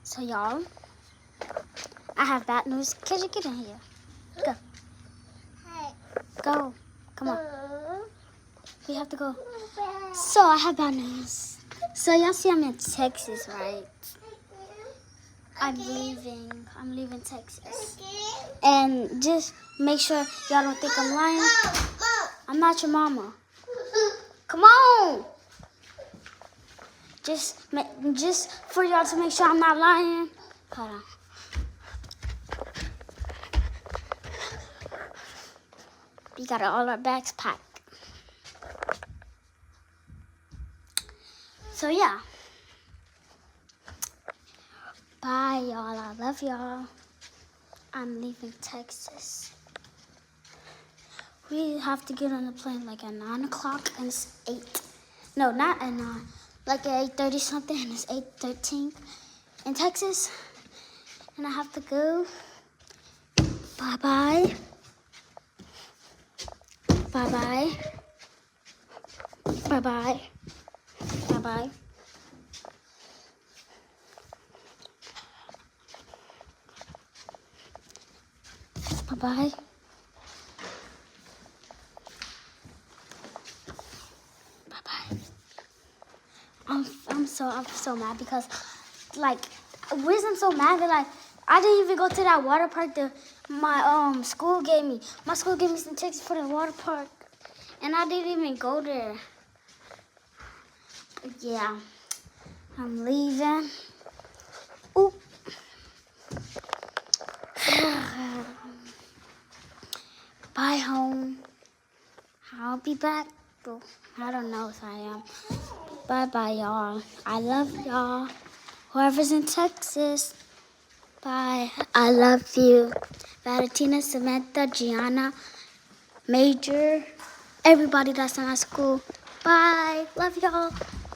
So y'all, I have bad news. Can you get in here? Go. Go. Come on. We have to go. So I have bad news. So y'all see I'm in Texas, right? I'm leaving Texas. And just make sure y'all don't think I'm lying. I'm not your mama. Come on. Just for y'all to make sure I'm not lying. Hold on. We got all our bags packed. So yeah. Bye, y'all. I love y'all. I'm leaving Texas. We have to get on the plane like at 9 o'clock and it's 8. No, not at 9. Like at 8:30 something and it's 8:13 in Texas. And I have to go. Bye-bye. Bye-bye. Bye-bye. Bye-bye. Bye-bye. Bye-bye. I'm so mad because like reason I'm so mad that like I didn't even go to that water park that my school gave me. My school gave me some tickets for the water park and I didn't even go there. But yeah. I'm leaving. Oop. Bye home. I'll be back. Well, I don't know if I am. Bye-bye, y'all. I love y'all. Whoever's in Texas. Bye. I love you. Valentina, Samantha, Gianna, Major, everybody that's in my school. Bye. Love y'all.